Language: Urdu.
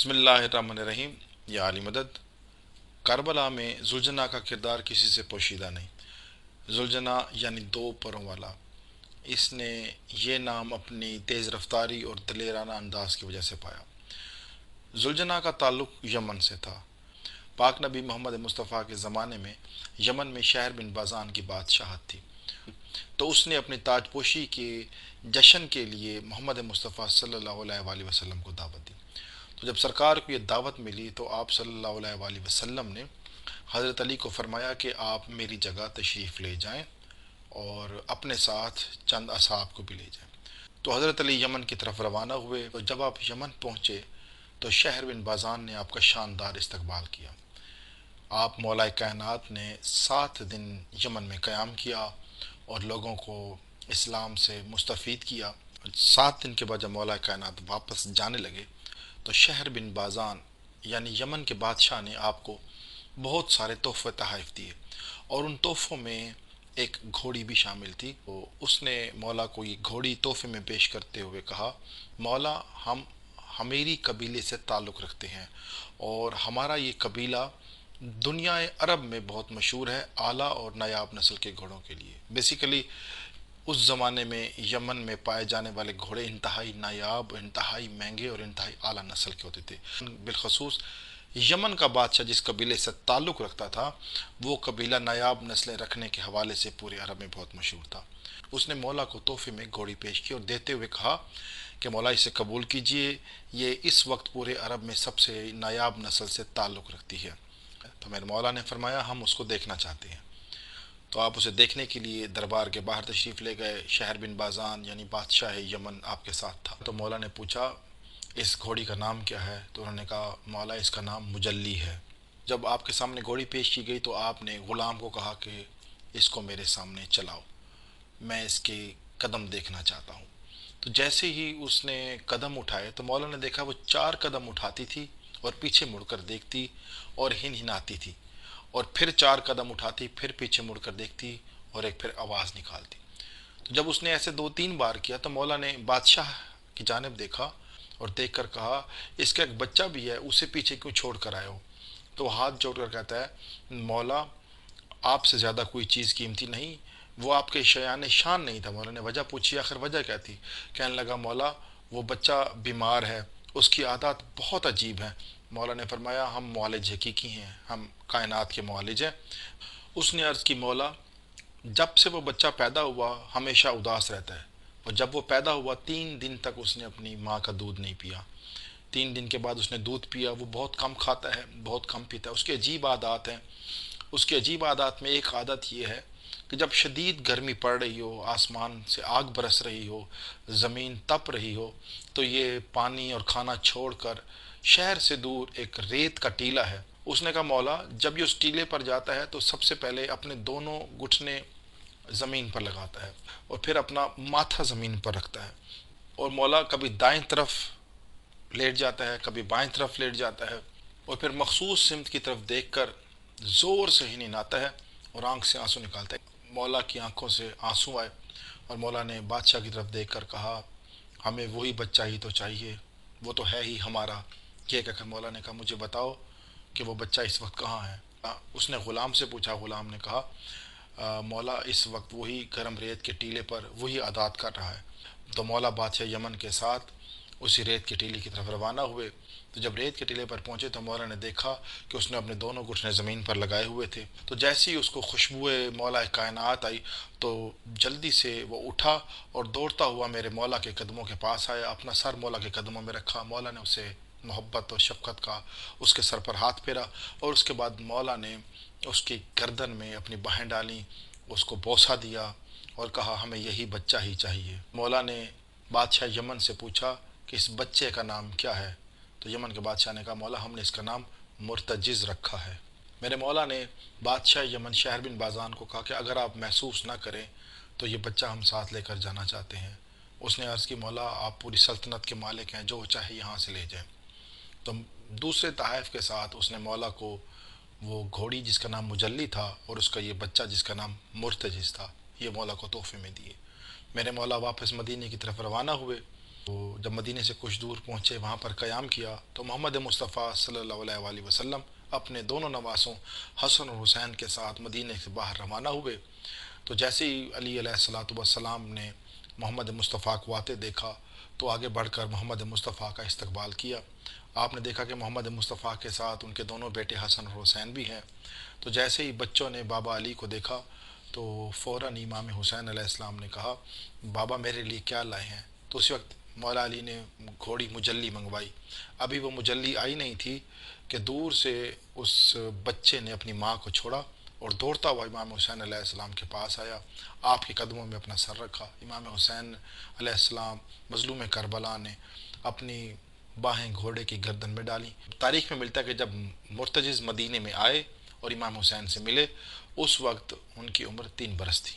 بسم اللہ الرحمن الرحیم۔ یا علی مدد۔ کربلا میں زلجنا کا کردار کسی سے پوشیدہ نہیں۔ زلجنا یعنی دو پروں والا، اس نے یہ نام اپنی تیز رفتاری اور دلیرانہ انداز کی وجہ سے پایا۔ زلجنا کا تعلق یمن سے تھا۔ پاک نبی محمد مصطفیٰ کے زمانے میں یمن میں شہر بن بازان کی بادشاہت تھی، تو اس نے اپنی تاج پوشی کے جشن کے لیے محمد مصطفیٰ صلی اللہ علیہ وآلہ وسلم کو دعوت دی۔ تو جب سرکار کو یہ دعوت ملی تو آپ صلی اللہ علیہ وآلہ وسلم نے حضرت علی کو فرمایا کہ آپ میری جگہ تشریف لے جائیں اور اپنے ساتھ چند اصحاب کو بھی لے جائیں۔ تو حضرت علی یمن کی طرف روانہ ہوئے، اور جب آپ یمن پہنچے تو شہر بن بازان نے آپ کا شاندار استقبال کیا۔ آپ مولا کائنات نے 7 دن یمن میں قیام کیا اور لوگوں کو اسلام سے مستفید کیا۔ 7 دن کے بعد جب مولا کائنات واپس جانے لگے تو شہر بن بازان یعنی یمن کے بادشاہ نے آپ کو بہت سارے تحفے تحائف دیے، اور ان تحفوں میں ایک گھوڑی بھی شامل تھی۔ تو اس نے مولا کو یہ گھوڑی تحفے میں پیش کرتے ہوئے کہا، مولا ہم ہمیری قبیلے سے تعلق رکھتے ہیں، اور ہمارا یہ قبیلہ دنیا عرب میں بہت مشہور ہے اعلیٰ اور نایاب نسل کے گھوڑوں کے لیے۔ بیسیکلی اس زمانے میں یمن میں پائے جانے والے گھوڑے انتہائی نایاب، انتہائی مہنگے اور انتہائی اعلیٰ نسل کے ہوتے تھے۔ بالخصوص یمن کا بادشاہ جس قبیلے سے تعلق رکھتا تھا، وہ قبیلہ نایاب نسلیں رکھنے کے حوالے سے پورے عرب میں بہت مشہور تھا۔ اس نے مولا کو تحفے میں گھوڑی پیش کی اور دیتے ہوئے کہا کہ مولا اسے قبول کیجئے، یہ اس وقت پورے عرب میں سب سے نایاب نسل سے تعلق رکھتی ہے۔ تو میرے مولا نے فرمایا ہم اس کو دیکھنا چاہتے ہیں۔ تو آپ اسے دیکھنے کے لیے دربار کے باہر تشریف لے گئے۔ شہر بن بازان یعنی بادشاہ یمن آپ کے ساتھ تھا۔ تو مولا نے پوچھا اس گھوڑی کا نام کیا ہے؟ تو انہوں نے کہا مولا اس کا نام مجلی ہے۔ جب آپ کے سامنے گھوڑی پیش کی گئی تو آپ نے غلام کو کہا کہ اس کو میرے سامنے چلاؤ، میں اس کے قدم دیکھنا چاہتا ہوں۔ تو جیسے ہی اس نے قدم اٹھائے تو مولا نے دیکھا وہ 4 قدم اٹھاتی تھی اور پیچھے مڑ کر دیکھتی اور ہنہناتی تھی، اور پھر 4 قدم اٹھاتی، پھر پیچھے مڑ کر دیکھتی اور ایک پھر آواز نکالتی۔ تو جب اس نے ایسے 2 3 بار کیا تو مولا نے بادشاہ کی جانب دیکھا اور دیکھ کر کہا اس کا ایک بچہ بھی ہے، اسے پیچھے کیوں چھوڑ کر آئے ہو؟ تو ہاتھ جوڑ کر کہتا ہے مولا آپ سے زیادہ کوئی چیز قیمتی نہیں، وہ آپ کے شایان شان نہیں تھا۔ مولا نے وجہ پوچھی، آخر وجہ کیا تھی؟ کہنے لگا مولا وہ بچہ بیمار ہے، اس کی عادات بہت عجیب ہیں۔ مولا نے فرمایا ہم معالج حقیقی ہیں، ہم کائنات کے معالج ہیں۔ اس نے عرض کی مولا جب سے وہ بچہ پیدا ہوا ہمیشہ اداس رہتا ہے، اور جب وہ پیدا ہوا 3 دن تک اس نے اپنی ماں کا دودھ نہیں پیا۔ 3 دن کے بعد اس نے دودھ پیا، وہ بہت کم کھاتا ہے، بہت کم پیتا ہے، اس کی عجیب عادات ہیں۔ اس کی عجیب عادات میں ایک عادت یہ ہے کہ جب شدید گرمی پڑ رہی ہو، آسمان سے آگ برس رہی ہو، زمین تپ رہی ہو، تو یہ پانی اور کھانا چھوڑ کر شہر سے دور ایک ریت کا ٹیلا ہے، اس نے کہا مولا جب یہ اس ٹیلے پر جاتا ہے تو سب سے پہلے اپنے دونوں گھٹنے زمین پر لگاتا ہے اور پھر اپنا ماتھا زمین پر رکھتا ہے، اور مولا کبھی دائیں طرف لیٹ جاتا ہے، کبھی بائیں طرف لیٹ جاتا ہے، اور پھر مخصوص سمت کی طرف دیکھ کر زور سے ہی نہاتا ہے اور آنکھ سے آنسو نکالتا ہے۔ مولا کی آنکھوں سے آنسو آئے اور مولا نے بادشاہ کی طرف دیکھ کر کہا ہمیں وہی بچہ ہی تو چاہیے، وہ تو ہے ہی ہمارا۔ یہ کہہ کر مولا نے کہا مجھے بتاؤ کہ وہ بچہ اس وقت کہاں ہے؟ اس نے غلام سے پوچھا، غلام نے کہا مولا اس وقت وہی گرم ریت کے ٹیلے پر وہی عادات کر رہا ہے۔ تو مولا بادشاہ یمن کے ساتھ اسی ریت کے ٹیلے کی طرف روانہ ہوئے۔ تو جب ریت کے ٹیلے پر پہنچے تو مولا نے دیکھا کہ اس نے اپنے دونوں گھٹنے زمین پر لگائے ہوئے تھے۔ تو جیسے ہی اس کو خوشبو مولا کائنات آئی تو جلدی سے وہ اٹھا اور دوڑتا ہوا میرے مولا کے قدموں کے پاس آیا، اپنا سر مولا کے قدموں میں رکھا۔ مولا نے اسے محبت اور شفقت کا اس کے سر پر ہاتھ پھیرا، اور اس کے بعد مولا نے اس کی گردن میں اپنی باہیں ڈالیں، اس کو بوسہ دیا اور کہا ہمیں یہی بچہ ہی چاہیے۔ مولا نے بادشاہ یمن سے پوچھا کہ اس بچے کا نام کیا ہے؟ تو یمن کے بادشاہ نے کہا مولا ہم نے اس کا نام مرتجز رکھا ہے۔ میرے مولا نے بادشاہ یمن شہر بن بازان کو کہا کہ اگر آپ محسوس نہ کریں تو یہ بچہ ہم ساتھ لے کر جانا چاہتے ہیں۔ اس نے عرض کی مولا آپ پوری سلطنت کے مالک ہیں، جو چاہے یہاں سے لے جائیں۔ تو دوسرے تحائف کے ساتھ اس نے مولا کو وہ گھوڑی جس کا نام مجلی تھا اور اس کا یہ بچہ جس کا نام مرتجز تھا، یہ مولا کو تحفے میں دیے۔ میرے مولا واپس مدینے کی طرف روانہ ہوئے۔ تو جب مدینے سے کچھ دور پہنچے وہاں پر قیام کیا تو محمد مصطفیٰ صلی اللہ علیہ وآلہ وسلم اپنے دونوں نواسوں حسن اور حسین کے ساتھ مدینے سے باہر روانہ ہوئے۔ تو جیسے ہی علی علیہ الصلوۃ والسلام نے محمد مصطفیٰ کو آتے دیکھا تو آگے بڑھ کر محمد مصطفیٰ کا استقبال کیا۔ آپ نے دیکھا کہ محمد مصطفیٰ کے ساتھ ان کے دونوں بیٹے حسن اور حسین بھی ہیں۔ تو جیسے ہی بچوں نے بابا علی کو دیکھا تو فوراً امام حسین علیہ السلام نے کہا بابا میرے لیے کیا لائے ہیں؟ تو اس وقت مولا علی نے گھوڑی مجلی منگوائی۔ ابھی وہ مجلی آئی نہیں تھی کہ دور سے اس بچے نے اپنی ماں کو چھوڑا اور دوڑتا ہوا امام حسین علیہ السلام کے پاس آیا، آپ کے قدموں میں اپنا سر رکھا۔ امام حسین علیہ السلام مظلوم کربلا نے اپنی باہیں گھوڑے کی گردن میں ڈالیں۔ تاریخ میں ملتا ہے کہ جب مرتجز مدینے میں آئے اور امام حسین سے ملے اس وقت ان کی عمر 3 برس تھی۔